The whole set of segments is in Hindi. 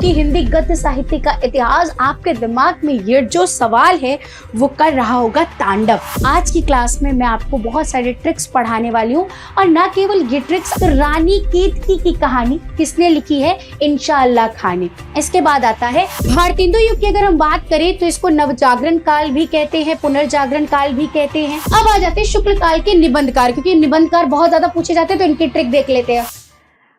कि हिंदी गद्य साहित्य का इतिहास आपके दिमाग में ये जो सवाल है वो कर रहा होगा तांडव। आज की क्लास में मैं आपको बहुत सारे ट्रिक्स पढ़ाने वाली हूँ और ना केवल ये ट्रिक्स, तो रानी केतकी की कहानी किसने लिखी है? इंशाअल्लाह खान ने। इसके बाद आता है भारतेंदु युग की अगर हम बात करें तो इसको नवजागरण काल भी कहते हैं, पुनर्जागरण काल भी कहते हैं। अब आ जाते हैं शुक्ल काल के निबंधकार, क्योंकि निबंधकार बहुत ज्यादा पूछे जाते हैं तो इनकी ट्रिक देख लेते हैं।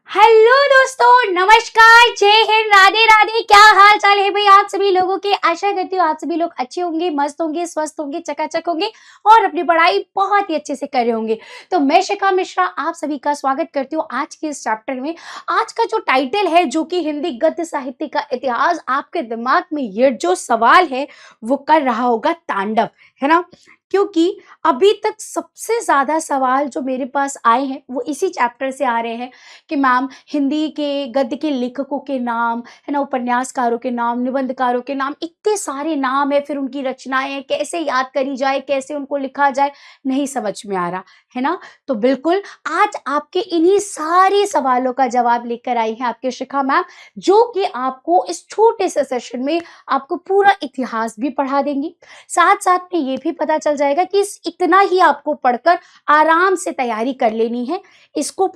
हेलो दोस्तों, नमस्कार, जय हिंद, राधे राधे। क्या हाल चाल है भाई आप सभी लोगों के? आशा करती हूँ आप सभी लोग अच्छे होंगे, मस्त होंगे, स्वस्थ होंगे, चकाचक होंगे और अपनी पढ़ाई बहुत ही अच्छे से कर रहे होंगे। तो मैं शिखा मिश्रा आप सभी का स्वागत करती हूँ आज के इस चैप्टर में। आज का जो टाइटल है, जो कि हिंदी गद्य साहित्य का इतिहास, आपके दिमाग में ये जो सवाल है वो कर रहा होगा तांडव, है ना? क्योंकि अभी तक सबसे ज्यादा सवाल जो मेरे पास आए हैं वो इसी चैप्टर से आ रहे हैं कि मैम हिंदी के गद्य के लेखकों के नाम, है ना, उपन्यासकारों के नाम, निबंधकारों के नाम, इतने सारे नाम है, फिर उनकी रचनाएं कैसे याद करी जाए, कैसे उनको लिखा जाए, नहीं समझ में आ रहा, है ना? तो बिल्कुल आज आपके इन्हीं सारे सवालों का जवाब लेकर आई है आपके शिखा मैम, जो कि आपको इस छोटे से सेशन में आपको पूरा इतिहास भी पढ़ा देंगी। साथ साथ में ये भी पता चल जाएगा कि इतना ही आपको पढ़कर आराम से तैयारी कर लेनी है। इसको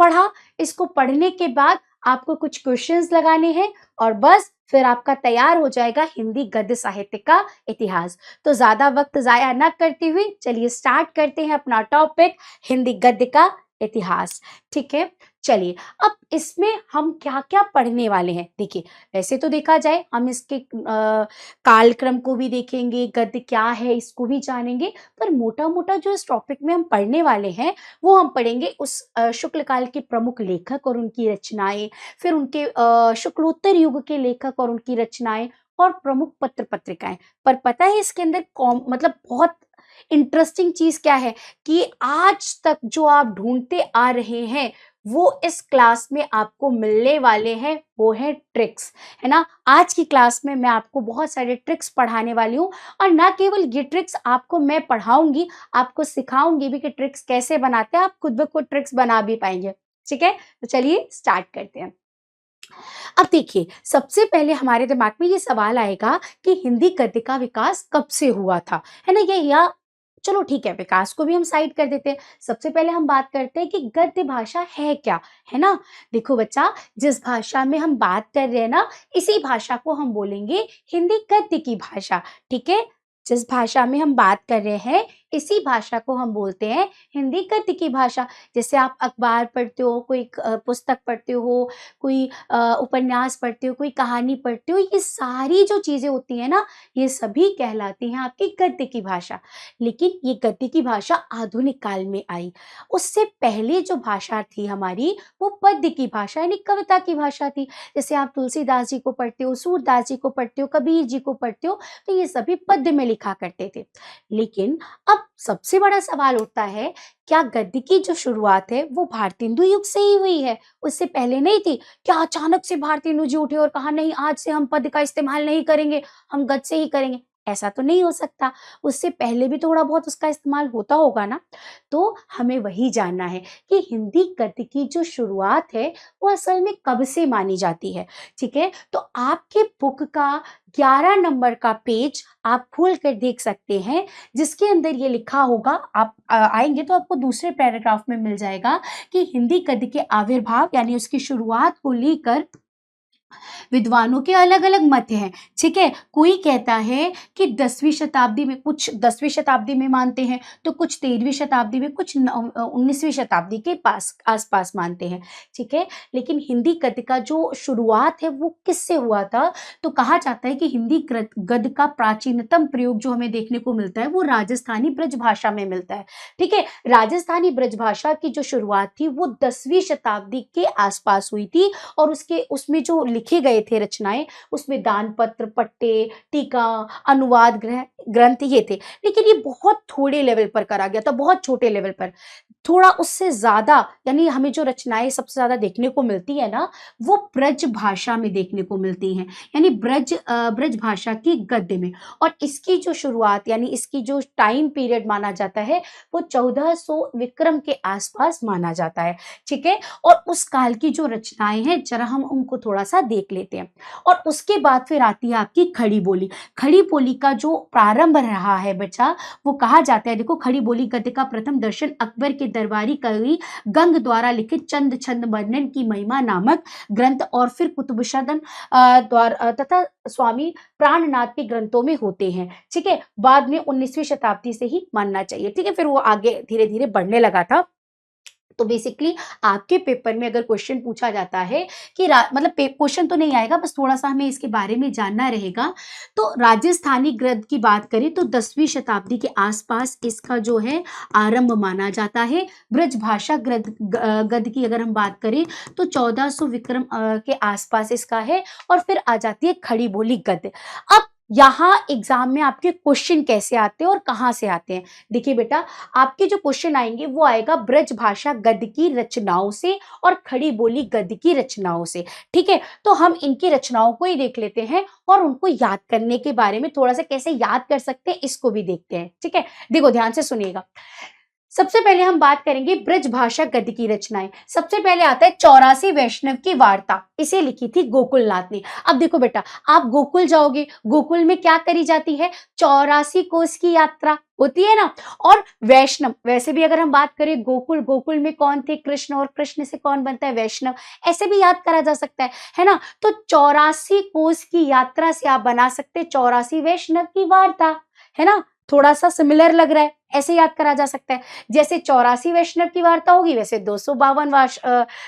पढ़ने के बाद आपको कुछ क्वेश्चंस लगाने हैं और बस फिर आपका तैयार हो जाएगा हिंदी गद्य साहित्य का इतिहास। तो ज्यादा वक्त जाया न करते हुए चलिए स्टार्ट करते हैं अपना टॉपिक, हिंदी गद्य का इतिहास। ठीक है, चलिए अब इसमें हम क्या क्या पढ़ने वाले हैं। देखिए, वैसे तो देखा जाए हम इसके कालक्रम को भी देखेंगे, गद्य क्या है इसको भी जानेंगे, पर मोटा मोटा जो इस टॉपिक में हम पढ़ने वाले हैं वो हम पढ़ेंगे उस शुक्ल काल के प्रमुख लेखक और उनकी रचनाएं, फिर उनके शुक्लोत्तर युग के लेखक और उनकी रचनाएं और प्रमुख पत्र पत्रिकाएं। पर पता है इसके अंदर मतलब बहुत इंटरेस्टिंग चीज क्या है कि आज तक जो आप ढूंढते आ रहे हैं वो इस क्लास में आपको मिलने वाले हैं, वो है ट्रिक्स, है ना? आज की क्लास में मैं आपको बहुत सारे ट्रिक्स पढ़ाने वाली हूँ और ना केवल ये ट्रिक्स आपको मैं पढ़ाऊंगी, आपको सिखाऊंगी भी कि ट्रिक्स कैसे बनाते हैं, आप खुद ब खुद ट्रिक्स बना भी पाएंगे। ठीक है, तो चलिए स्टार्ट करते हैं। अब देखिए, सबसे पहले हमारे दिमाग में ये सवाल आएगा कि हिंदी गद्य का विकास कब से हुआ था, है ना? ये या चलो ठीक है, विकास को भी हम साइड कर देते हैं। सबसे पहले हम बात करते हैं कि गद्य भाषा है क्या, है ना? देखो बच्चा, जिस भाषा में हम बात कर रहे हैं ना, इसी भाषा को हम बोलेंगे हिंदी गद्य की भाषा। ठीक है, जिस भाषा में हम बात कर रहे हैं इसी भाषा को हम बोलते हैं हिंदी गद्य की भाषा। जैसे आप अखबार पढ़ते हो, कोई पुस्तक पढ़ते हो, कोई उपन्यास पढ़ते हो, कोई कहानी पढ़ते हो, ये सारी जो चीजें होती है ना, ये सभी कहलाती हैं आपकी गद्य की भाषा। लेकिन ये गद्य की भाषा आधुनिक काल में आई। उससे पहले जो भाषा थी हमारी, वो पद्य की भाषा यानी कविता की भाषा थी। जैसे आप तुलसीदास जी को पढ़ते हो, सूरदास जी को पढ़ते हो, कबीर जी को पढ़ते हो, तो ये सभी पद्य में लिखा करते थे। लेकिन अब सबसे बड़ा सवाल उठता है, क्या गद्य की जो शुरुआत है वो भारतेंदु युग से ही हुई है, उससे पहले नहीं थी? क्या अचानक से भारतेंदु जी उठे और कहा नहीं आज से हम पद्य का इस्तेमाल नहीं करेंगे, हम गद्य से ही करेंगे? ऐसा तो नहीं हो सकता, उससे पहले भी थोड़ा बहुत उसका इस्तेमाल होता होगा ना। तो हमें वही जानना है कि हिंदी गद्य की जो शुरुआत है वो असल में कब से मानी जाती है। ठीक है, तो आपके बुक का 11 नंबर का पेज आप खोल कर देख सकते हैं, जिसके अंदर ये लिखा होगा, आप आएंगे तो आपको दूसरे पैराग्राफ में मिल जाएगा कि हिंदी गद्य के आविर्भाव यानी उसकी शुरुआत को लेकर विद्वानों के अलग अलग मत हैं। ठीक है, कोई कहता है कि 10वीं शताब्दी में, कुछ 10वीं शताब्दी में मानते हैं, तो कुछ 13वीं शताब्दी में, कुछ 19वीं शताब्दी के पास आसपास मानते हैं। ठीक है, लेकिन हिंदी गद्य का जो शुरुआत है वो किससे हुआ था? तो कहा जाता है कि हिंदी गद्य का प्राचीनतम प्रयोग जो हमें देखने को मिलता है वो राजस्थानी ब्रज भाषा में मिलता है। ठीक है, राजस्थानी ब्रज भाषा की जो शुरुआत थी वो 10वीं शताब्दी के आसपास हुई थी और उसमें जो लिखे गए थे रचनाएं, उसमें दान पत्र, पट्टे, टीका, अनुवाद ग्रंथ ये थे। लेकिन ये बहुत थोड़े लेवल पर करा गया था, बहुत छोटे लेवल पर। थोड़ा उससे ज्यादा, यानी हमें जो रचनाएं सबसे ज्यादा देखने को मिलती है ना, वो ब्रज भाषा में देखने को मिलती हैं, यानी ब्रज भाषा की गद्य में। और इसकी जो शुरुआत, यानी इसकी जो टाइम पीरियड माना जाता है, वो 1400 विक्रम के आसपास माना जाता है। ठीक है, और उस काल की जो रचनाएं हैं, जरा हम उनको थोड़ा सा देख लेते हैं। और उसके बाद फिर आती है आपकी खड़ी बोली। खड़ी बोली का जो प्रारंभ रहा है बच्चा, वो कहा जाता है, देखो, खड़ी बोली गद्य का प्रथम दर्शन अकबर के दरबारी कवि गंग द्वारा लिखित चंद छंद वर्णन की महिमा नामक ग्रंथ और फिर कुतुबुशादन द्वारा तथा स्वामी प्राणनाथ के ग्रंथों में होते हैं। ठीक है, बाद में 19वीं शताब्दी से ही मानना चाहिए। ठीक है, फिर वो आगे धीरे धीरे बढ़ने लगा था। तो बेसिकली आपके पेपर में अगर क्वेश्चन पूछा जाता है कि मतलब क्वेश्चन तो नहीं आएगा, बस थोड़ा सा हमें इसके बारे में जानना रहेगा। तो राजस्थानी गद्य की बात करें तो 10वीं शताब्दी के आसपास इसका जो है आरंभ माना जाता है। ब्रज भाषा गद्य की अगर हम बात करें तो 1400 विक्रम के आसपास इसका है। और फिर आ जाती है खड़ी बोली गद्य। अब यहाँ एग्जाम में आपके क्वेश्चन कैसे आते हैं और कहाँ से आते हैं? देखिए बेटा, आपके जो क्वेश्चन आएंगे वो आएगा ब्रज भाषा गद्य की रचनाओं से और खड़ी बोली गद्य की रचनाओं से। ठीक है, तो हम इनकी रचनाओं को ही देख लेते हैं और उनको याद करने के बारे में, थोड़ा सा कैसे याद कर सकते हैं इसको भी देखते हैं। ठीक है, देखो ध्यान से सुनिएगा। सबसे पहले हम बात करेंगे ब्रज भाषा गद्य की रचनाएं। सबसे पहले आता है 84 वैष्णव की वार्ता। इसे लिखी थी गोकुलनाथ ने। अब देखो बेटा, आप गोकुल जाओगे, गोकुल में क्या करी जाती है? 84 कोस की यात्रा होती है ना। और वैष्णव, वैसे भी अगर हम बात करें गोकुल में कौन थे? कृष्ण, और कृष्ण से कौन बनता है? वैष्णव। ऐसे भी याद करा जा सकता है ना। तो 84 कोस की यात्रा से आप बना सकते हैं 84 वैष्णव की वार्ता, है ना। थोड़ा सा सिमिलर लग रहा है, ऐसे याद करा जा सकता है। जैसे 84 वैष्णव की वार्ता होगी, वैसे 252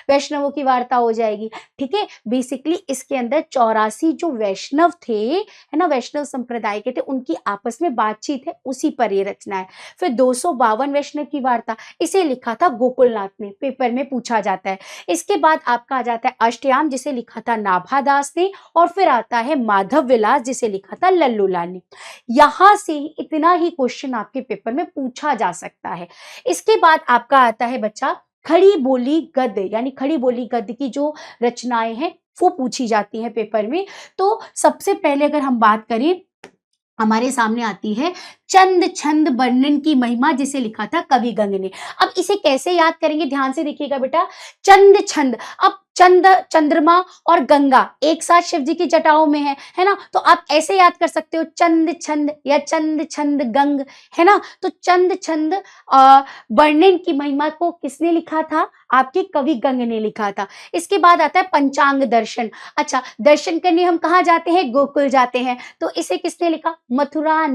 वैष्णवों की वार्ता हो जाएगी। ठीक है, बेसिकली इसके अंदर 84 जो वैष्णव थे, है ना, वैष्णव संप्रदाय के थे, उनकी आपस में बातचीत है, उसी पर ये रचना है। फिर 252 वैष्णव की वार्ता, इसे लिखा था गोकुलनाथ ने, पेपर में पूछा जाता है। इसके बाद आपका आ जाता है अष्टयाम, जिसे लिखा था नाभादास ने। और फिर आता है माधव विलास, जिसे लिखा था लल्लू लाल ने। यहां से इतना ही क्वेश्चन आपके पेपर में पूछा जा सकता है। इसके बाद आपका आता है बच्चा खड़ी बोली गद्य, यानी खड़ी बोली गद्य की जो रचनाएं हैं वो पूछी जाती हैं पेपर में। तो सबसे पहले अगर हम बात करें, हमारे सामने आती है चंद छंद वर्णन की महिमा, जिसे लिखा था कवि गंग ने। अब इसे कैसे याद करेंगे? ध्यान से देखिएगा बेटा, चंद छंद। अब चंद, चंद्रमा और गंगा एक साथ शिव जी की जटाओं में है ना। तो आप ऐसे याद कर सकते हो, चंद छंद या चंद छंद गंग, है ना। तो चंद छंद वर्णन की महिमा को किसने लिखा था? आपके कवि गंग ने लिखा था। इसके बाद आता है पंचांग दर्शन। अच्छा, दर्शन करने हम कहाँ जाते हैं? गोकुल जाते हैं। तो इसे किसने लिखा? मथुरा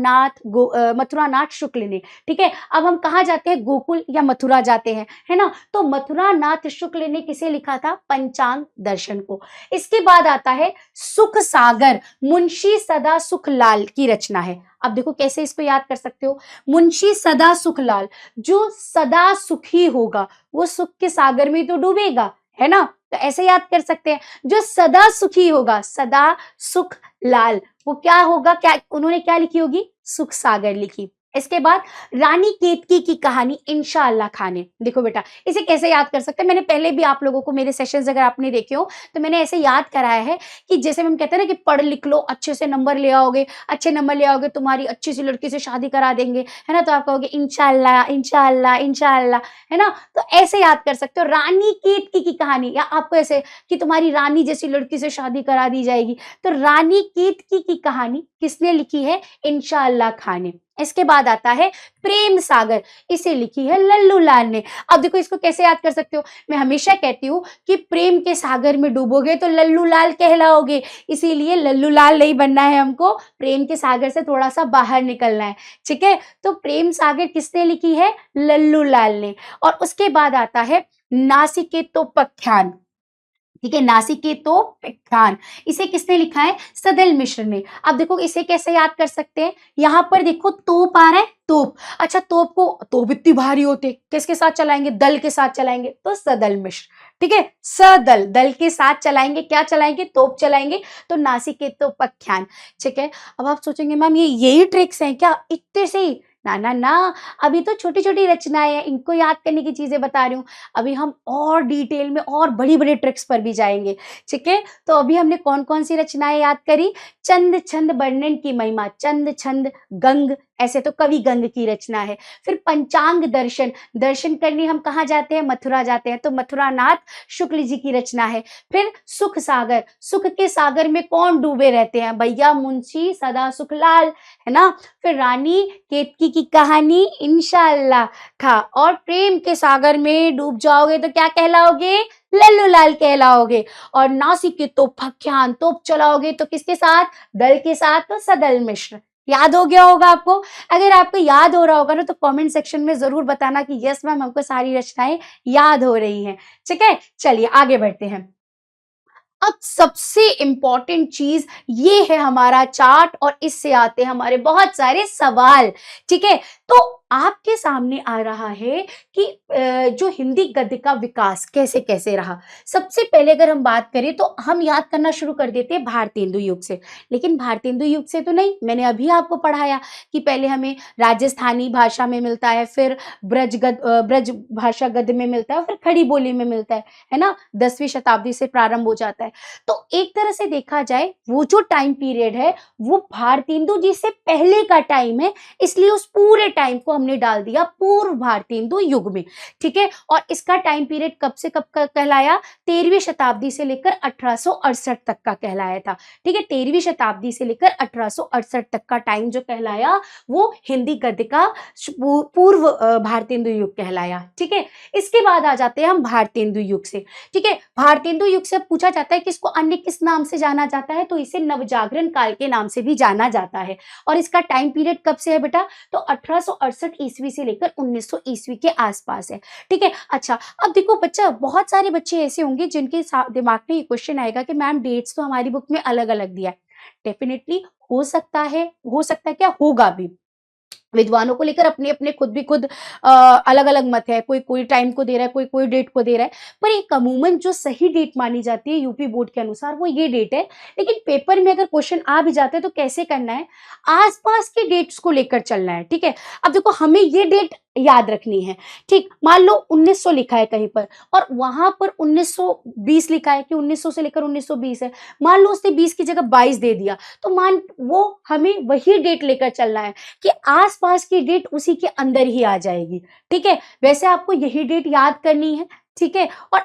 नाथ शुक्ल ने। ठीक है, अब हम कहाँ जाते हैं? गोकुल या मथुरा जाते हैं, है ना। तो मथुरा नाथ शुक्ल ने किसे लिखा था? पंचांग दर्शन को। इसके बाद आता है सुख सागर, मुंशी सदा सुख लाल की रचना है। अब देखो कैसे इसको याद कर सकते हो। मुंशी सदा सुख लाल, जो सदा सुखी होगा वो सुख के सागर में तो डूबेगा, है ना। तो ऐसे याद कर सकते हैं, जो सदा सुखी होगा, सदा सुख लाल, वो क्या होगा? क्या उन्होंने क्या लिखी होगी? सुख सागर लिखी। इसके बाद रानी केतकी की कहानी इंशाअल्लाह खां ने। देखो बेटा, इसे कैसे याद कर सकते हैं? मैंने पहले भी आप लोगों को मेरे सेशंस अगर आपने देखे हो तो मैंने ऐसे याद कराया है कि जैसे हम कहते हैं ना कि पढ़ लिख लो, अच्छे से नंबर ले आओगे, अच्छे नंबर ले आओगे, तुम्हारी अच्छी सी लड़की से शादी करा देंगे, है ना। तो आप कहोगे इंशाअल्लाह इंशाअल्लाह इंशाअल्लाह, है ना। तो ऐसे याद कर सकते हो, रानी केतकी की कहानी, या आपको ऐसे कि तुम्हारी रानी जैसी लड़की से शादी करा दी जाएगी। तो रानी केतकी की कहानी किसने लिखी है? इंशाअल्लाह खां ने। इसके बाद आता है प्रेम सागर, इसे लिखी है लल्लू लाल ने। अब देखो इसको कैसे याद कर सकते हो? मैं हमेशा कहती हूँ कि प्रेम के सागर में डूबोगे तो लल्लू लाल कहलाओगे, इसीलिए लल्लू लाल नहीं बनना है हमको, प्रेम के सागर से थोड़ा सा बाहर निकलना है। ठीक है, तो प्रेम सागर किसने लिखी है? लल्लू लाल ने। और उसके बाद आता है नासिकेतोपख्यान। ठीक है, नासिकेतोपख्यान, इसे किसने लिखा है? सदल मिश्र ने। अब देखो इसे कैसे याद कर सकते हैं? यहाँ पर देखो तोप आ रहा है, तोप। अच्छा, तोप इतनी भारी होते, किसके साथ चलाएंगे? दल के साथ चलाएंगे, तो सदल मिश्र। ठीक है, सदल, दल के साथ चलाएंगे, क्या चलाएंगे? तोप चलाएंगे, तो नासिकेतोपख्यान। ठीक है, अब आप सोचेंगे मैम ये यही ट्रिक्स हैं क्या? इतने से ही? ना ना ना, अभी तो छोटी छोटी रचनाएं हैं, इनको याद करने की चीजें बता रही हूँ। अभी हम और डिटेल में और बड़ी बड़ी ट्रिक्स पर भी जाएंगे। ठीक है, तो अभी हमने कौन कौन सी रचनाएं याद करी? चंद छंद वर्णन की महिमा, चंद छंद गंग, ऐसे तो कवि गंग की रचना है। फिर पंचांग दर्शन, दर्शन करने हम कहाँ जाते हैं? मथुरा जाते हैं, तो मथुरा नाथ शुक्ल जी की रचना है। फिर सुख सागर, सुख के सागर में कौन डूबे रहते हैं? भैया मुंशी सदा सुखलाल, है ना। फिर रानी केतकी की कहानी, इंशाअल्लाह खा। और प्रेम के सागर में डूब जाओगे तो क्या कहलाओगे? लल्लू लाल कहलाओगे। और नासिक के तोप फख्यान, तोप चलाओगे तो किसके साथ? दल के साथ, तो सदल मिश्र। याद हो गया होगा आपको। अगर आपको याद हो रहा होगा ना तो कमेंट सेक्शन में जरूर बताना कि यस मैम, हमको सारी रचनाएं याद हो रही हैं। ठीक है, चलिए आगे बढ़ते हैं। अब सबसे इंपॉर्टेंट चीज ये है हमारा चार्ट, और इससे आते हैं हमारे बहुत सारे सवाल। ठीक है, तो आपके सामने आ रहा है कि जो हिंदी गद्य का विकास कैसे कैसे रहा। सबसे पहले अगर हम बात करें तो हम याद करना शुरू कर देते हैं भारतेंदु युग से। लेकिन भारतेंदु युग से तो नहीं, मैंने अभी आपको पढ़ाया कि पहले हमें राजस्थानी भाषा में मिलता है, फिर ब्रज भाषा गद्य में मिलता है, फिर खड़ी बोली में मिलता है ना। 10वीं शताब्दी से प्रारंभ हो जाता है। तो एक तरह से देखा जाए वो जो टाइम पीरियड है वो भारतेंदु जी से पहले का टाइम है, इसलिए उस पूरे टाइम को हमने डाल दिया पूर्व भारतेंदु युग में। ठीक है, और इसका टाइम पीरियड कब से कब का कहलाया? 13वीं शताब्दी से लेकर 1868 तक का कहलाया था। ठीक है, 13वीं शताब्दी से लेकर 1868 तक का टाइम जो कहलाया वो हिंदी गद्य का पूर्व भारतेंदु युग कहलाया। ठीक है, इसके बाद आ जाते हैं हम भारतेंदु युग से। ठीक है, भारतेंदु युग से पूछा जाता है कि इसको अन्य किस नाम से जाना जाता है, तो इसे नवजागरण काल के नाम से भी जाना जाता है। और इसका टाइम पीरियड कब से है बेटा? तो 1868 ईस्वी से लेकर 1900 ईस्वी के आसपास है। ठीक है, अच्छा अब देखो बच्चा, बहुत सारे बच्चे ऐसे होंगे जिनके दिमाग में ये क्वेश्चन आएगा कि मैम डेट्स तो हमारी बुक में अलग अलग दिया है। डेफिनेटली हो सकता है, क्या होगा भी। विद्वानों को लेकर अपने अपने खुद अलग अलग मत है, कोई कोई टाइम को दे रहा है, कोई कोई डेट को दे रहा है। पर एक अमूमन जो सही डेट मानी जाती है यूपी बोर्ड के अनुसार वो ये डेट है। लेकिन पेपर में अगर क्वेश्चन आ भी जाते हैं तो कैसे करना है? आसपास के डेट्स को लेकर चलना है। ठीक है, अब देखो हमें ये डेट याद रखनी है। ठीक, मान लो 1900 लिखा है कहीं पर और वहां पर 1920 लिखा है कि 1900 से लेकर 1920 है। मान लो उसने 20 की जगह 22 दे दिया, तो मान वो हमें वही डेट लेकर चलना है कि आसपास की डेट उसी के अंदर ही आ जाएगी। ठीक है, वैसे आपको यही डेट याद करनी है। ठीक है, और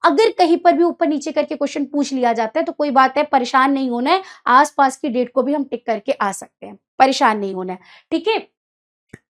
अगर कहीं पर भी ऊपर नीचे करके क्वेश्चन पूछ लिया जाता है तो कोई बात है, परेशान नहीं होना है। आसपास की डेट को भी हम टिक करके आ सकते हैं, परेशान नहीं होना है। ठीक है,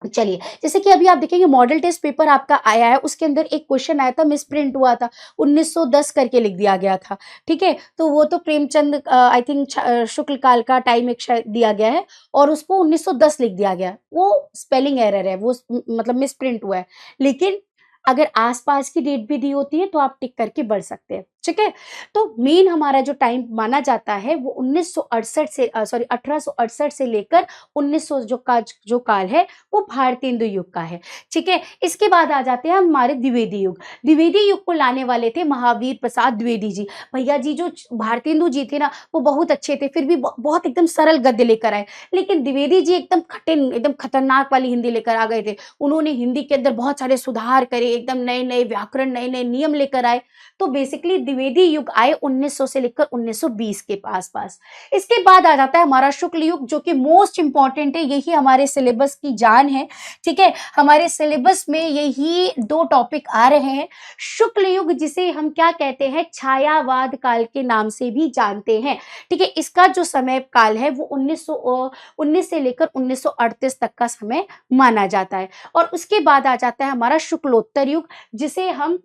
चलिए जैसे कि अभी आप देखेंगे मॉडल टेस्ट पेपर आपका आया है, उसके अंदर एक क्वेश्चन आया था, मिस प्रिंट हुआ था, 1910 करके लिख दिया गया था। ठीक है, तो वो तो प्रेमचंद आई थिंक शुक्ल काल का टाइम एक शायद दिया गया है और उसको 1910 लिख दिया गया है। वो स्पेलिंग एरर है, वो मतलब मिस प्रिंट हुआ है। लेकिन अगर आसपास की डेट भी दी होती है तो आप टिक करके बढ़ सकते हैं। ठीक है, तो मेन हमारा जो टाइम माना जाता है वो 1968 से 1868 से लेकर 1900 जो काल है वो भारतेंदु युग का है। ठीक है, इसके बाद आ जाते हैं हमारे द्विवेदी युग। द्विवेदी युग को लाने वाले थे महावीर प्रसाद द्विवेदी जी। भैया जी जो भारतेंदु जी थे ना वो बहुत अच्छे थे, फिर भी बहुत एकदम सरल गद्य लेकर आए। लेकिन द्विवेदी जी एकदम कठिन, एकदम खतरनाक वाली हिंदी लेकर आ गए थे। उन्होंने हिंदी के अंदर बहुत सारे सुधार करे, एकदम नए नए व्याकरण, नए नए नियम लेकर आए। तो बेसिकली द्विवेदी युग आए 1900 से लेकर 1920 के आसपास। इसके बाद आ जाता है हमारा शुक्ल युग, जो कि मोस्ट इंपॉर्टेंट है, यही हमारे सिलेबस की जान है। ठीक है, हमारे सिलेबस में यही 2 टॉपिक आ रहे हैं। शुक्ल युग जिसे हम क्या कहते हैं, छायावाद काल के नाम से भी जानते हैं। ठीक है, इसका जो समय काल है वो 1919 से लेकर 1938 तक का समय माना जाता है। और उसके बाद आ जाता है हमारा शुक्लोत्तर युग, जिसे हम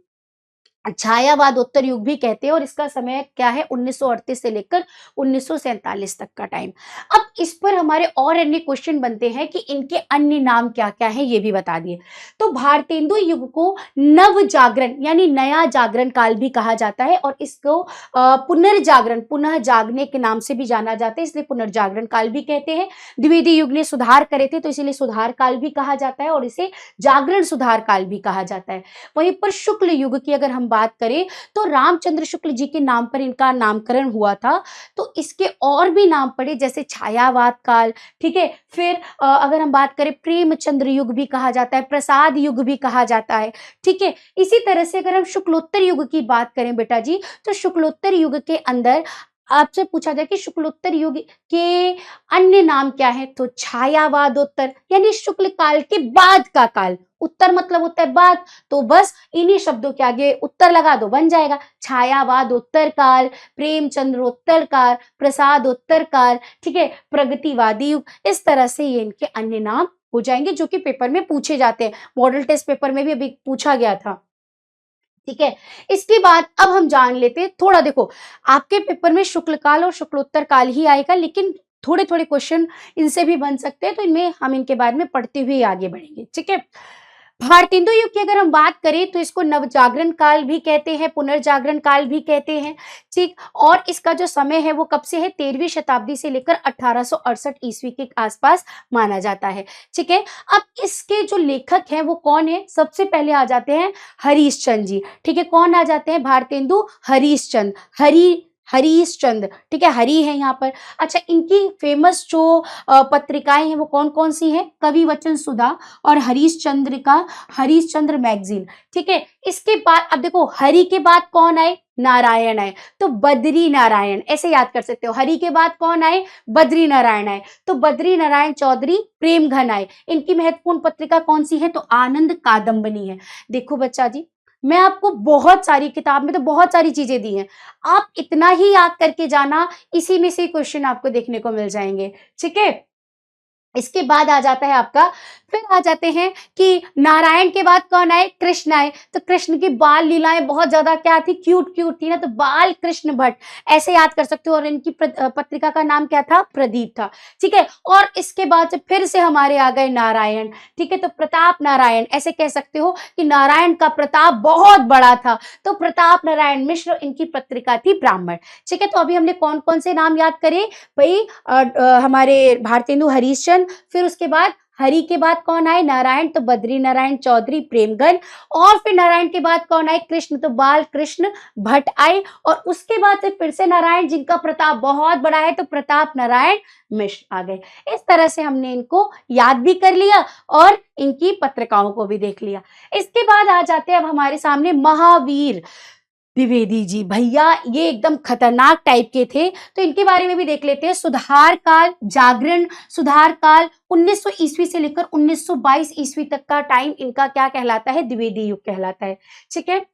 छायावाद उत्तर युग भी कहते हैं, और इसका समय क्या है, 1938 से लेकर 1947 तक का टाइम। अब इस पर हमारे और अन्य क्वेश्चन बनते हैं कि इनके अन्य नाम क्या क्या हैं, ये भी बता दिए। तो भारतेंदु युग को नव जागरण यानी नया जागरण काल भी कहा जाता है, और इसको पुनर्जागरण, पुनः जागने के नाम से भी जाना जाता है, इसलिए पुनर्जागरण काल भी कहते हैं। द्विवेदी युग ने सुधार करे थे तो इसीलिए सुधार काल भी कहा जाता है, और इसे जागरण सुधार काल भी कहा जाता है। वहीं पर शुक्ल युग की अगर हम बात करें तो रामचंद्र शुक्ल जी के नाम पर इनका नामकरण हुआ था। तो इसके और भी नाम पड़े जैसे छायावाद काल, ठीक है। फिर अगर हम बात करें प्रेमचंद्र युग भी कहा जाता है, प्रसाद युग भी कहा जाता है, ठीक है। इसी तरह से अगर हम शुक्लोत्तर युग की बात करें बेटा जी, तो शुक्लोत्तर युग के अंदर आपसे पूछा जाए कि शुक्लोत्तर युग के अन्य नाम क्या है, तो छायावादोत्तर यानी शुक्ल काल के बाद का काल। उत्तर मतलब होता है बाद, तो बस इन्हीं शब्दों के आगे उत्तर लगा दो, बन जाएगा छायावादोत्तर काल, प्रेमचंद्रोत्तर काल, प्रसादोत्तर काल, ठीक है, प्रगतिवादी युग। इस तरह से ये इनके अन्य नाम हो जाएंगे जो कि पेपर में पूछे जाते हैं। मॉडल टेस्ट पेपर में भी अभी पूछा गया था, ठीक है। इसके बाद अब हम जान लेते हैं थोड़ा, देखो आपके पेपर में शुक्ल काल और शुक्लोत्तर काल ही आएगा, लेकिन थोड़े थोड़े क्वेश्चन इनसे भी बन सकते हैं, तो इनमें हम इनके बारे में पढ़ते हुए आगे बढ़ेंगे, ठीक है। भारतेंदु युग की अगर हम बात करें तो इसको नवजागरण काल भी कहते हैं, पुनर्जागरण काल भी कहते हैं, ठीक। और इसका जो समय है वो कब से है, 13वीं शताब्दी से लेकर 1868 ईस्वी के आसपास माना जाता है, ठीक है। अब इसके जो लेखक हैं वो कौन है, सबसे पहले आ जाते हैं हरीशचंद्र जी, ठीक है। कौन आ जाते हैं, भारतेंदु हरीशचंद्र, हरीशचंद्र, ठीक है, हरि है यहाँ पर। अच्छा, इनकी फेमस जो पत्रिकाएं हैं वो कौन कौन सी हैं, कवि वचन सुधा और हरीशचंद्र का हरीशचंद्र मैगजीन, ठीक है। इसके बाद अब देखो हरि के बाद कौन आए, नारायण आए, तो बद्री नारायण ऐसे याद कर सकते हो। हरि के बाद कौन आए, बद्री नारायण आए, तो बद्री नारायण चौधरी प्रेमघन आए। इनकी महत्वपूर्ण पत्रिका कौन सी है, तो आनंद कादंबनी है। देखो बच्चा जी, मैं आपको बहुत सारी किताब में तो बहुत सारी चीजें दी हैं, आप इतना ही याद करके जाना, इसी में से क्वेश्चन आपको देखने को मिल जाएंगे, ठीक है। इसके बाद आ जाता है आपका, फिर आ जाते हैं कि नारायण के बाद कौन आए, कृष्ण आए। तो कृष्ण की बाल लीलाएं बहुत ज्यादा क्या थी, क्यूट क्यूट थी ना, तो बाल कृष्ण भट्ट ऐसे याद कर सकते हो। और इनकी पत्रिका का नाम क्या था, प्रदीप था, ठीक है। और इसके बाद से फिर से हमारे आ गए नारायण, ठीक है। तो प्रताप नारायण ऐसे कह सकते हो कि नारायण का प्रताप बहुत बड़ा था, तो प्रताप नारायण मिश्र इनकी पत्रिका थी ब्राह्मण, ठीक है। तो अभी हमने कौन कौन से नाम याद करे भाई, हमारे भारतेंदु हरीशचंद्र, फिर उसके बाद हरि के बाद कौन आए, नारायण, तो बद्री नारायण चौधरी प्रेमघन, और फिर नारायण के बाद कौन आए, कृष्ण, तो बाल कृष्ण भट्ट आए, और उसके बाद फिर से नारायण जिनका प्रताप बहुत बड़ा है, तो प्रताप नारायण मिश्र आ गए। इस तरह से हमने इनको याद भी कर लिया और इनकी पत्रिकाओं को भी देख लिया। इसके बाद आ जाते हैं अब हमारे सामने महावीर द्विवेदी जी। भैया ये एकदम खतरनाक टाइप के थे, तो इनके बारे में भी देख लेते हैं। सुधार काल, जागरण सुधार काल 1900 ईस्वी से लेकर 1922 ईस्वी तक का टाइम इनका क्या कहलाता है, द्विवेदी युग कहलाता है, ठीक है।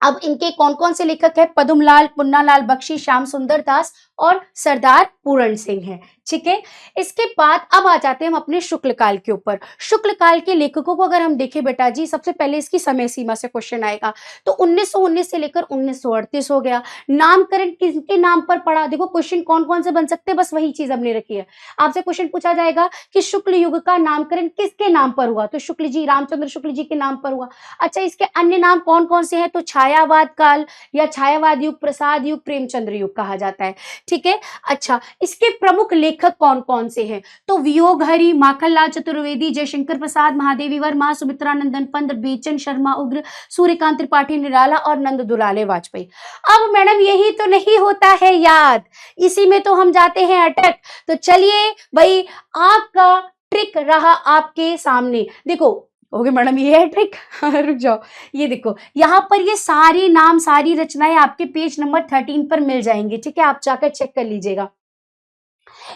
अब इनके कौन कौन से लेखक हैं, पदुमलाल, पुन्नालाल बख्शी, श्याम सुंदर दास और सरदार पूरण सिंह हैं, ठीक है। इसके बाद अब आ जाते हैं हम अपने शुक्ल काल के ऊपर। शुक्ल काल के लेखकों को अगर हम देखें बेटा जी, सबसे पहले इसकी समय सीमा से क्वेश्चन आएगा, तो 1919 से लेकर 1938 हो गया। नामकरण किसके नाम पर पड़ा, देखो क्वेश्चन कौन कौन से बन सकते हैं, बस वही चीज हमने रखी है। आपसे क्वेश्चन पूछा जाएगा कि शुक्ल युग का नामकरण किसके नाम पर हुआ, तो शुक्ल जी, रामचंद्र शुक्ल जी के नाम पर हुआ। अच्छा, इसके अन्य नाम कौन कौन से हैं, तो छायावाद काल या छायावाद युग, प्रसाद युग, प्रेमचंद्र युग कहा जाता है, ठीक है। अच्छा, इसके प्रमुख लेखक कौन कौन से हैं, तो वियोग हरि, माखनलाल चतुर्वेदी, जयशंकर प्रसाद, महादेवी वर्मा, सुमित्रा नंदन पंत, बेचन शर्मा उग्र, सूर्यकांत त्रिपाठी निराला और नंद दुलारे वाजपेयी। अब मैडम यही तो नहीं होता है याद, इसी में तो हम जाते हैं अटक। तो चलिए भाई, आपका ट्रिक रहा आपके सामने, देखो ओके मैडम ये है ट्रिक रुक जाओ, ये देखो यहाँ पर ये सारे नाम सारी रचनाएं आपके पेज नंबर 13 पर मिल जाएंगे, ठीक है। आप जाकर चेक कर लीजिएगा,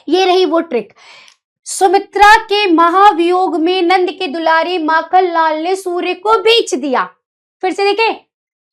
ये रही वो ट्रिक। सुमित्रा के महावियोग में नंद के दुलारे माखनलाल ने सूर्य को बेच दिया। फिर से देखें,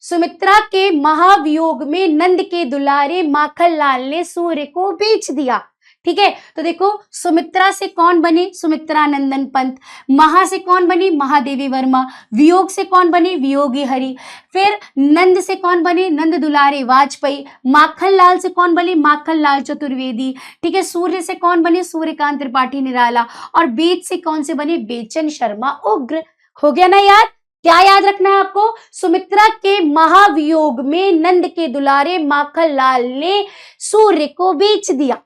सुमित्रा के महावियोग में नंद के दुलारे माखनलाल ने सूर्य को बेच दिया, ठीक है। तो देखो सुमित्रा से कौन बने, सुमित्रा नंदन पंत, महा से कौन बनी, महादेवी वर्मा, वियोग से कौन बने, वियोगी हरि, फिर नंद से कौन बने, नंद दुलारे वाजपेयी, माखनलाल से कौन बने, माखनलाल चतुर्वेदी, ठीक है। सूर्य से कौन बने, सूर्यकांत त्रिपाठी निराला, और बेच से कौन से बने, बेचन शर्मा उग्र। हो गया ना याद, क्या याद रखना है आपको, सुमित्रा के महावियोग में नंद के दुलारे माखनलाल ने सूर्य को बेच दिया,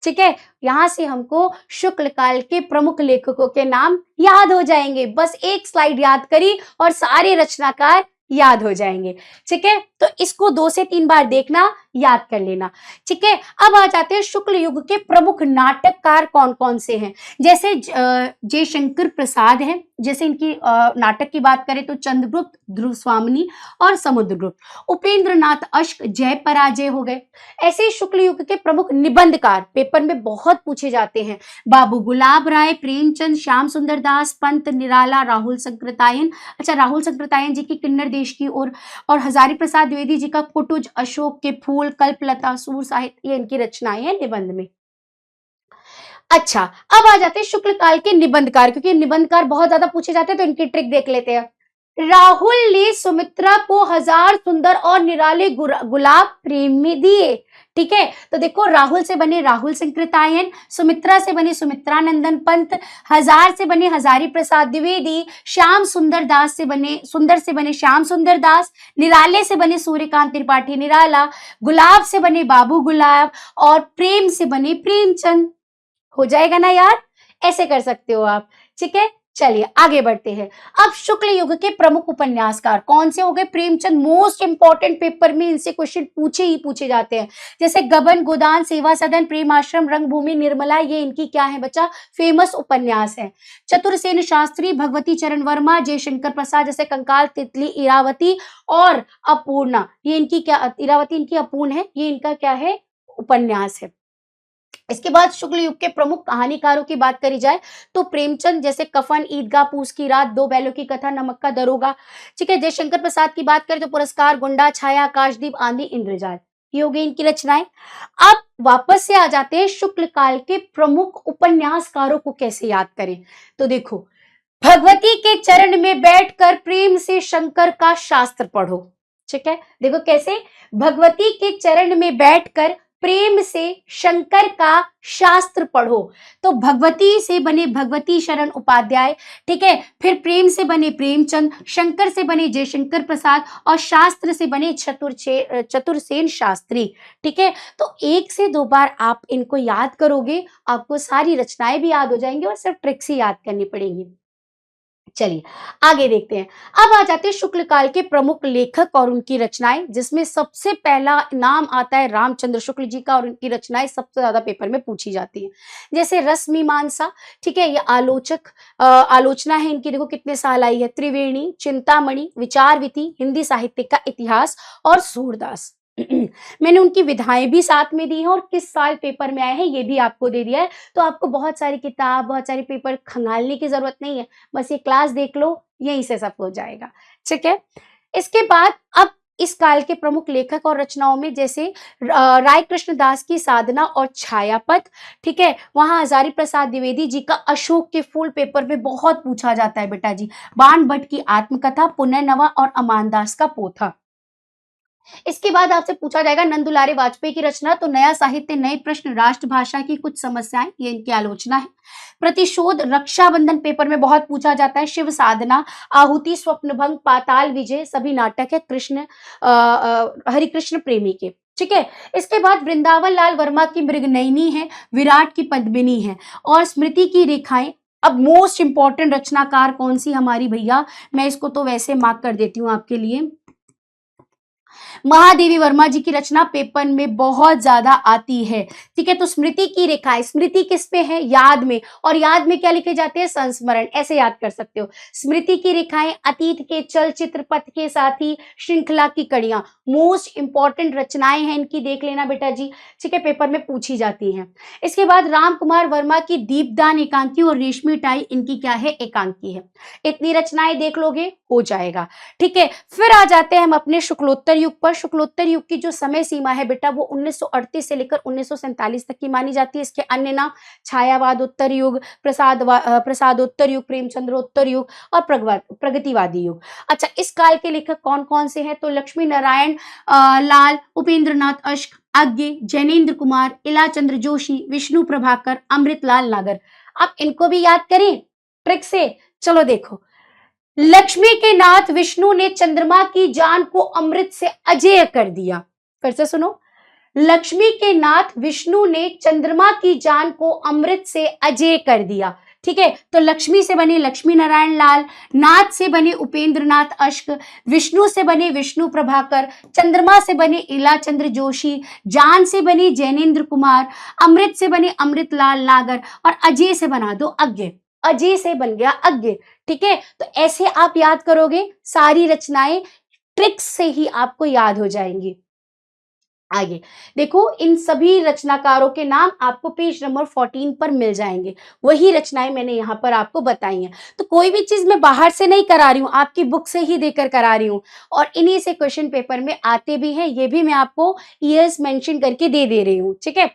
ठीक है। यहां से हमको शुक्ल काल के प्रमुख लेखकों के नाम याद हो जाएंगे, बस एक स्लाइड याद करी और सारे रचनाकार याद हो जाएंगे। ठीक है, तो इसको 2 से 3 बार देखना, याद कर लेना। ठीक है, अब आ जाते हैं शुक्ल युग के प्रमुख नाटककार कौन कौन से हैं। जैसे जयशंकर प्रसाद हैं, जैसे इनकी नाटक की बात करें तो चंद्रगुप्त, ध्रुव स्वामिनी और समुद्रगुप्त। उपेंद्र नाथ अश्क, जय पराजय हो गए। ऐसे ही शुक्ल युग के प्रमुख निबंधकार पेपर में बहुत पूछे जाते हैं। बाबू गुलाब राय, प्रेमचंद, श्याम सुंदर दास, पंत निराला, राहुल संकृतायन। अच्छा, राहुल संकृतायन जी की किन्नर देश की ओर, और हजारी प्रसाद द्विवेदी जी का कुटुज, अशोक के फूल, कल्पलता, सूर साहित्य, ये इनकी रचनाएं हैं निबंध में। अच्छा, अब आ जाते हैं शुक्ल काल के निबंधकार, क्योंकि निबंधकार बहुत ज्यादा पूछे जाते हैं तो इनकी ट्रिक देख लेते हैं। राहुल ने सुमित्रा को 1000 सुंदर और निराले गुलाब प्रेम में दिए। ठीक है, तो देखो राहुल से बने राहुल संकृतायन, सुमित्रा से बने सुमित्रानंदन पंत, 1000 से बने हजारी प्रसाद द्विवेदी, श्याम सुंदर दास से बने श्याम सुंदर दास, निराले से बने सूर्यकांत त्रिपाठी निराला, गुलाब से बने बाबू गुलाब और प्रेम से बने प्रेमचंद। हो जाएगा ना यार, ऐसे कर सकते हो आप। ठीक है, चलिए आगे बढ़ते हैं। अब शुक्ल युग के प्रमुख उपन्यासकार कौन से हो गए? प्रेमचंद, मोस्ट इंपॉर्टेंट पेपर में इनसे क्वेश्चन पूछे जाते हैं। जैसे गबन, गोदान, सेवा सदन, प्रेम आश्रम, रंगभूमि, निर्मला, ये इनकी क्या है बच्चा? फेमस उपन्यास है। चतुरसेन शास्त्री, भगवती चरण वर्मा, जयशंकर प्रसाद, जैसे कंकाल, तितली, इरावती और अपूर्णा, ये इनकी क्या, इरावती इनकी अपूर्ण है, ये इनका क्या है? उपन्यास है। इसके बाद शुक्ल युग के प्रमुख कहानीकारों की बात करी जाए तो प्रेमचंद, जैसे कफन, ईदगाह, पूस की रात, दो बैलों की कथा, नमक का दरोगा। ठीक है, जयशंकर प्रसाद की बात करें तो पुरस्कार, गुंडा, छाया, आकाशदीप, आंधी, इंद्रजाल, ये हो गई इनकी रचनाएं। अब वापस से आ जाते हैं शुक्ल काल के प्रमुख उपन्यासकारों को कैसे याद करें। तो देखो, भगवती के चरण में बैठकर प्रेम से शंकर का शास्त्र पढ़ो। ठीक है, देखो कैसे, भगवती के चरण में बैठकर प्रेम से शंकर का शास्त्र पढ़ो। तो भगवती से बने भगवती शरण उपाध्याय, ठीक है, फिर प्रेम से बने प्रेमचंद, शंकर से बने जयशंकर प्रसाद और शास्त्र से बने चतुरसेन शास्त्री। ठीक है, तो 1 से 2 बार आप इनको याद करोगे, आपको सारी रचनाएं भी याद हो जाएंगी और सिर्फ ट्रिक्स ही याद करनी पड़ेंगी। चलिए आगे देखते हैं। अब आ जाते हैं शुक्ल काल के प्रमुख लेखक और उनकी रचनाएं, जिसमें सबसे पहला नाम आता है रामचंद्र शुक्ल जी का, और उनकी रचनाएं सबसे ज्यादा पेपर में पूछी जाती हैं। जैसे रस मीमांसा, ठीक है, ये आलोचना है इनकी, देखो कितने साल आई है। त्रिवेणी, चिंतामणि, विचार विधि, हिंदी साहित्य का इतिहास और सूरदास। मैंने उनकी विधाएं भी साथ में दी हैं और किस साल पेपर में आए हैं ये भी आपको दे दिया है। तो आपको बहुत सारी किताब, बहुत सारी पेपर खंगालने की जरूरत नहीं है, बस ये क्लास देख लो, यहीं से सब हो जाएगा। ठीक है, इसके बाद अब इस काल के प्रमुख लेखक और रचनाओं में जैसे राय कृष्ण दास की साधना और छायापथ, ठीक है, वहां हजारी प्रसाद द्विवेदी जी का अशोक के फूल पेपर में बहुत पूछा जाता है बेटा जी। बाण भट्ट की आत्मकथा, पुनर्नवा और अमानदास का पोथा। इसके बाद आपसे पूछा जाएगा नंदुलारे वाजपेयी की रचना, तो नया साहित्य, नए प्रश्न, राष्ट्रभाषा की कुछ समस्याएं, ये इनकी आलोचना है। प्रतिशोध, रक्षाबंधन पेपर में बहुत पूछा जाता है। शिव साधना, आहुति, स्वप्नभंग, पाताल विजय, सभी नाटक है कृष्ण हरिकृष्ण प्रेमी के। ठीक है, इसके बाद वृंदावन लाल वर्मा की मृगनयनी है, विराट की पद्मिनी है और स्मृति की रेखाएं। अब मोस्ट इंपॉर्टेंट रचनाकार कौन सी हमारी भैया, मैं इसको तो वैसे मार्क कर देती हूँ आपके लिए, महादेवी वर्मा जी की रचना पेपर में बहुत ज्यादा आती है। ठीक है, तो स्मृति की रेखाएं, स्मृति किस पे है? याद में, और याद में क्या लिखे जाते हैं? संस्मरण, ऐसे याद कर सकते हो। स्मृति की रेखाएं, अतीत के चलचित्र पथ के साथी, श्रृंखला की कड़ियां, मोस्ट इंपॉर्टेंट रचनाएं हैं इनकी, देख लेना बेटा जी। ठीक है, पेपर में पूछी जाती हैं। इसके बाद राम कुमार वर्मा की दीपदान एकांकी और रेशमी टाई, इनकी क्या है? एकांकी है। इतनी रचनाएं देख लोगे, हो जाएगा। ठीक है, फिर आ जाते हैं हम अपने शुक्लोत्तर युग पर। शुक्लोत्तर युग की जो समय सीमा है बेटा, वो 1938 से लेकर 1947 तक की मानी जाती है। इसके अन्य नाम छायावादोत्तर युग, प्रसादोत्तर युग, प्रेमचंद्रोत्तर युग और प्रगतिवादी युग। अच्छा, इस काल के लेखक कौन कौन से हैं? तो लक्ष्मी नारायण लाल, उपेंद्र नाथ अश्क, आज्ञे, जैनेन्द्र कुमार, इलाचंद्र जोशी, विष्णु प्रभाकर, अमृतलाल नागर। आप इनको भी याद करें ट्रिक से। चलो देखो, लक्ष्मी के नाथ विष्णु ने चंद्रमा की जान को अमृत से अजेय कर दिया। फिर से सुनो, लक्ष्मी के नाथ विष्णु ने चंद्रमा की जान को अमृत से अजेय कर दिया। ठीक है। तो लक्ष्मी से बने लक्ष्मी नारायण लाल, नाथ से बने उपेंद्र नाथ अश्क, विष्णु से बने विष्णु प्रभाकर, चंद्रमा से बने इला चंद्र जोशी, जान से बने जैनेन्द्र कुमार, अमृत से बने अमृत लाल नागर और अजय से बना दो अज्ञे। अजय से बन गया अज्ञे। ठीक है, तो ऐसे आप याद करोगे, सारी रचनाएं ट्रिक्स से ही आपको याद हो जाएंगी। आगे देखो, इन सभी रचनाकारों के नाम आपको पेज नंबर 14 पर मिल जाएंगे। वही रचनाएं मैंने यहाँ पर आपको बताई हैं। तो कोई भी चीज मैं बाहर से नहीं करा रही हूँ, आपकी बुक से ही देकर करा रही हूँ, और इन्हीं से क्वेश्चन पेपर में आते भी हैं। ये भी मैं आपको ईयर्स मेंशन करके दे रही हूँ। ठीक है,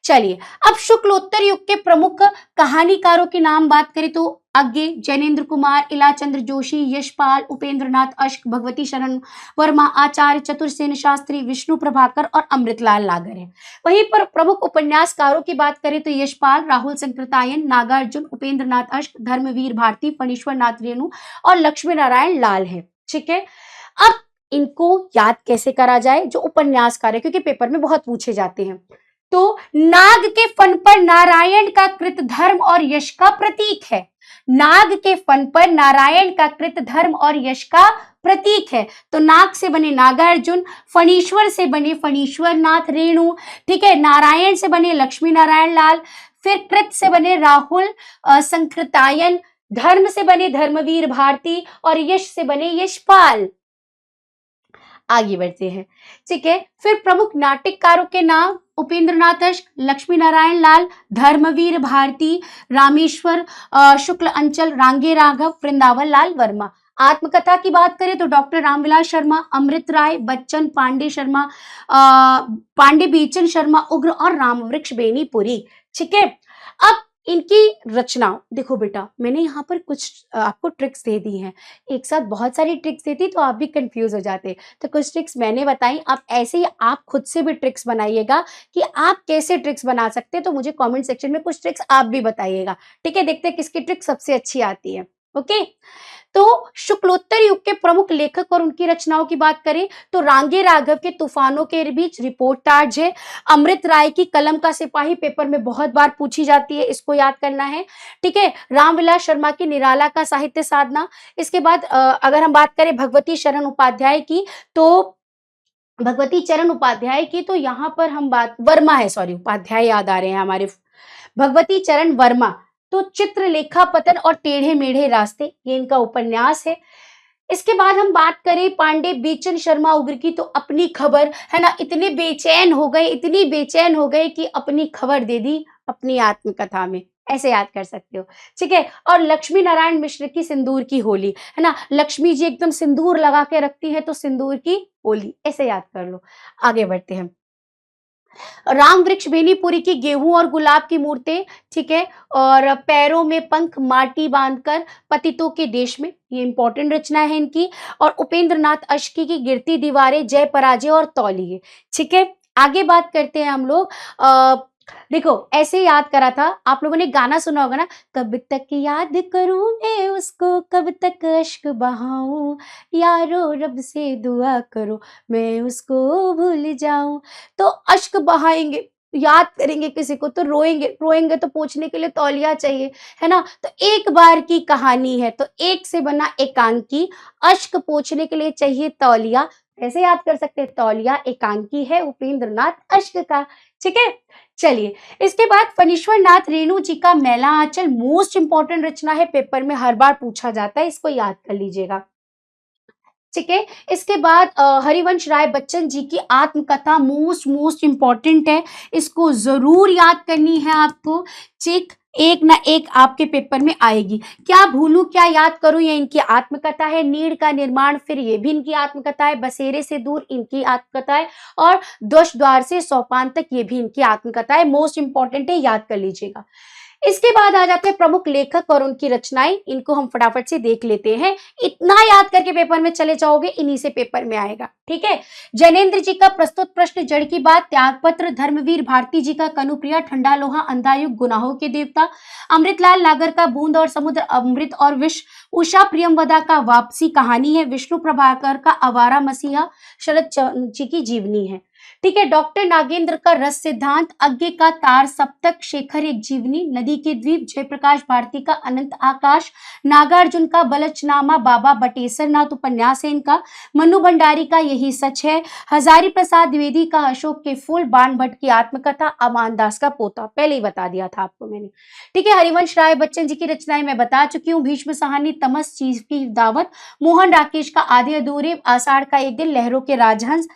चलिए अब शुक्लोत्तर युग के प्रमुख कहानीकारों के नाम बात करें तो अज्ञे, जैनेन्द्र कुमार, इलाचंद्र जोशी, यशपाल, उपेंद्र नाथ अश्क, भगवती शरण वर्मा, आचार्य चतुर्सेन शास्त्री, विष्णु प्रभाकर और अमृतलाल नागर है। वहीं पर प्रमुख उपन्यासकारों की बात करें तो यशपाल, राहुल संकृतायन, नागार्जुन, उपेंद्र नाथ अश्क, धर्मवीर भारती, फणीश्वर नाथ रेणु और लक्ष्मी नारायण लाल है। ठीक है, अब इनको याद कैसे करा जाए जो उपन्यासकार है, क्योंकि पेपर में बहुत पूछे जाते हैं। तो नाग के फन पर नारायण का कृत धर्म और यश का प्रतीक है। नाग के फन पर नारायण का कृत धर्म और यश का प्रतीक है। तो नाग से बने नागार्जुन, फणीश्वर से बने फणीश्वर नाथ रेणु, ठीक है, नारायण से बने लक्ष्मी नारायण लाल, फिर कृत से बने राहुल संकृतायन, धर्म से बने धर्मवीर भारती और यश से बने यशपाल। आगे बढ़ते हैं। ठीक है, फिर प्रमुख नाटककारों के नाम उपेंद्र नाथ अश्क, लक्ष्मी नारायण लाल, धर्मवीर भारती, रामेश्वर शुक्ल अंचल, रांगे राघव, वृंदावन लाल वर्मा। आत्मकथा की बात करें तो डॉक्टर रामविलास शर्मा, अमृत राय बच्चन, पांडे शर्मा, पांडे बीचन शर्मा उग्र और रामवृक्ष बेनीपुरी। ठीक है, अब इनकी रचना देखो बेटा, मैंने यहाँ पर कुछ आपको ट्रिक्स दे दी हैं। एक साथ बहुत सारी ट्रिक्स देती तो आप भी कंफ्यूज हो जाते, तो कुछ ट्रिक्स मैंने बताई। आप ऐसे ही आप खुद से भी ट्रिक्स बनाइएगा कि आप कैसे ट्रिक्स बना सकते हैं, तो मुझे कमेंट सेक्शन में कुछ ट्रिक्स आप भी बताइएगा। ठीक है, देखते हैं किसकी ट्रिक सबसे अच्छी आती है। ओके, तो शुक्लोत्तर युग के प्रमुख लेखक और उनकी रचनाओं की बात करें तो रांगे राघव के तूफानों के बीच रिपोर्टाज है। अमृत राय की कलम का सिपाही पेपर में बहुत बार पूछी जाती है, इसको याद करना है। ठीक है, रामविलास शर्मा की निराला का साहित्य साधना। इसके बाद अगर हम बात करें भगवती शरण उपाध्याय की, तो भगवती चरण उपाध्याय की, तो यहाँ पर हम बात वर्मा है, सॉरी उपाध्याय याद आ रहे हैं हमारे, भगवती चरण वर्मा। तो चित्रलेखा पतन और टेढ़े मेढ़े रास्ते, ये इनका उपन्यास है। इसके बाद हम बात करें पांडे बीचन शर्मा उग्र की, तो अपनी खबर है ना, इतने बेचैन हो गए, इतनी बेचैन हो गए कि अपनी खबर दे दी अपनी आत्मकथा में, ऐसे याद कर सकते हो। ठीक है, और लक्ष्मी नारायण मिश्र की सिंदूर की होली, है ना, लक्ष्मी जी एकदम सिंदूर लगा के रखती है, तो सिंदूर की होली, ऐसे याद कर लो। आगे बढ़ते हैं। रामवृक्ष बेनीपुरी की गेहूं और गुलाब की मूर्तें, ठीक है, और पैरों में पंख माटी बांधकर पतितों के देश में, ये इंपॉर्टेंट रचना है इनकी। और उपेंद्र नाथ अश्की की गिरती दीवारें, जय पराजय और तौलिए। ठीक है, आगे बात करते हैं हम लोग। देखो ऐसे याद करा था, आप लोगों ने गाना सुना होगा ना, कब तक याद करूं मैं उसको, कब तक अश्क बहाऊं, यारो रब से दुआ करो मैं उसको भूल जाऊं। तो अश्क बहाएंगे, याद करेंगे किसी को, तो रोएंगे, रोएंगे तो पोंछने के लिए तौलिया चाहिए, है ना। तो एक बार की कहानी है, तो एक से बना एकांकी, अश्क पोंछने के लिए चाहिए तौलिया, ऐसे याद कर सकते हैं, तौलिया एकांकी है उपेंद्र नाथ अश्क का। ठीक है, चलिए इसके बाद फणीश्वर नाथ रेणु जी का मैला आंचल मोस्ट इंपॉर्टेंट रचना है, पेपर में हर बार पूछा जाता है, इसको याद कर लीजिएगा। ठीक है, इसके बाद हरिवंश राय बच्चन जी की आत्मकथा मोस्ट इंपॉर्टेंट है, इसको जरूर याद करनी है आपको। ठीक, एक ना एक आपके पेपर में आएगी। क्या भूलूं क्या याद करूं, ये इनकी आत्मकथा है। नीड़ का निर्माण, फिर ये भी इनकी आत्मकथा है। बसेरे से दूर, इनकी आत्मकथा है। और दश द्वार से सोपान तक, ये भी इनकी आत्मकथा है, मोस्ट इंपॉर्टेंट है, याद कर लीजिएगा। इसके बाद आ जाते हैं प्रमुख लेखक और उनकी रचनाएं, इनको हम फटाफट से देख लेते हैं। इतना याद करके पेपर में चले जाओगे, इन्हीं से पेपर में आएगा। ठीक है, जैनेन्द्र जी का प्रस्तुत प्रश्न जड़ की बात, त्यागपत्र, धर्मवीर भारती जी का कनुप्रिया, ठंडा लोहा, अंधायुग, गुनाहों के देवता, अमृतलाल नागर का बूंद और समुद्र, अमृत और विष, उषा प्रियमवदा का वापसी कहानी है, विष्णु प्रभाकर का आवारा मसीहा, शरद चंद्र जी की जीवनी है। ठीक है। डॉक्टर नागेंद्र का रस सिद्धांत, अज्ञे का तार सप्तक, शेखर एक जीवनी, नदी के द्वीप, जयप्रकाश भारती का अनंत आकाश, नागार्जुन का बलचनामा, बाबा बटेसर नाथ उपन्यास है इनका, मनु भंडारी का यही सच है, हजारी प्रसाद द्विवेदी का अशोक के फूल, बाण भट्ट की आत्मकथा, अमान दास का पोता, पहले ही बता दिया था आपको मैंने। ठीक है। हरिवंश राय बच्चन जी की रचनाएं मैं बता चुकी हूँ, भीष्म साहनी, तमस, चीज की दावत, मोहन राकेश का आधे अधूरे, आषाढ़ का एक दिन, लहरों के राजहंस,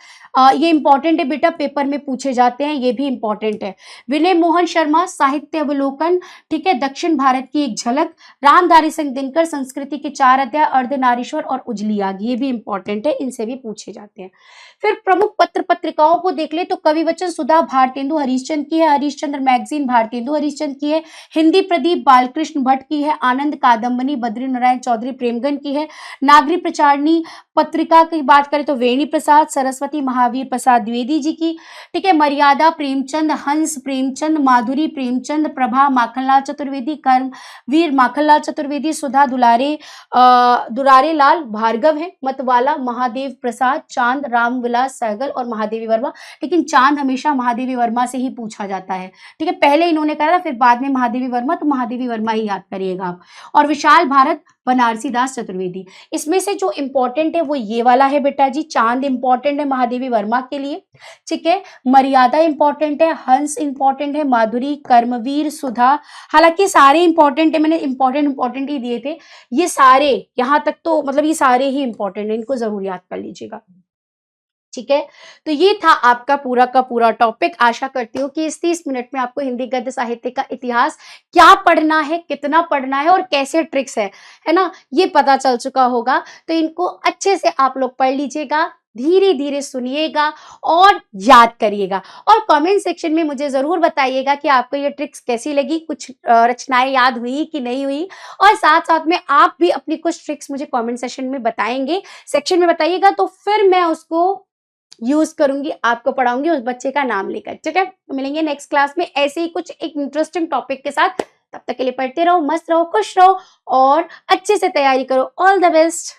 ये इंपॉर्टेंट है बेटा, पेपर में पूछे जाते हैं, ये भी इंपॉर्टेंट है। विनय मोहन शर्मा, साहित्य अवलोकन, ठीक है, दक्षिण भारत की एक झलक, रामधारी सिंह दिनकर, संस्कृति के 4 अध्याय, अर्धनारीश्वर और उजली आग, ये भी इंपॉर्टेंट है, इनसे भी पूछे जाते हैं। फिर प्रमुख पत्र पत्रिकाओं को देख ले तो कवि वचन सुधा भारतेंदु हरिश्चंद्र की है, हरिश्चंद्र मैगजीन भारतेंदु हरिश्चंद्र की है, हिंदी प्रदीप बालकृष्ण भट्ट की है, आनंद कादम्बनी बद्री नारायण चौधरी प्रेमगन की है, नागरी प्रचारणी पत्रिका की बात करें तो वेणी प्रसाद, सरस्वती महावीर प्रसाद द्विवेदी जी की, ठीक है, मर्यादा प्रेमचंद, हंस प्रेमचंद, माधुरी प्रेमचंद, प्रभा माखनलाल चतुर्वेदी, कर्म वीर माखनलाल चतुर्वेदी, सुधा दुलारे लाल भार्गव है, मतवाला महादेव प्रसाद, चांद रामविलास सहगल और महादेवी वर्मा, लेकिन चांद हमेशा महादेवी वर्मा से ही पूछा जाता है। ठीक है, पहले इन्होंने कहा था, फिर बाद में महादेवी वर्मा, तो महादेवी वर्मा ही याद करिएगा आप। और विशाल भारत बनारसी दास चतुर्वेदी। इसमें से जो इंपॉर्टेंट है वो ये वाला है बेटा जी, चांद इंपॉर्टेंट है महादेवी वर्मा के लिए, ठीक है, मर्यादा इंपॉर्टेंट है, हंस इंपॉर्टेंट है, माधुरी, कर्मवीर, सुधा, हालांकि सारे इंपॉर्टेंट है, मैंने इंपॉर्टेंट ही दिए थे, ये सारे यहाँ तक तो मतलब ये सारे ही इंपॉर्टेंट है, इनको जरूर याद कर लीजिएगा। ठीक है, तो ये था आपका पूरा का पूरा टॉपिक। आशा करती हूँ कि इस 30 मिनट में आपको हिंदी गद्य साहित्य का इतिहास क्या पढ़ना है, कितना पढ़ना है और कैसे ट्रिक्स है ना, ये पता चल चुका होगा। तो इनको अच्छे से आप लोग पढ़ लीजिएगा, धीरे धीरे सुनिएगा और याद करिएगा, और कमेंट सेक्शन में मुझे जरूर बताइएगा कि आपको ये ट्रिक्स कैसी लगी, कुछ रचनाएं याद हुई कि नहीं हुई, और साथ साथ में आप भी अपनी कुछ ट्रिक्स मुझे कमेंट सेक्शन में बताइएगा, तो फिर मैं उसको यूज करूंगी, आपको पढ़ाऊंगी उस बच्चे का नाम लेकर। ठीक है, तो मिलेंगे नेक्स्ट क्लास में ऐसे ही कुछ एक इंटरेस्टिंग टॉपिक के साथ। तब तक के लिए पढ़ते रहो, मस्त रहो, खुश रहो और अच्छे से तैयारी करो। All the best.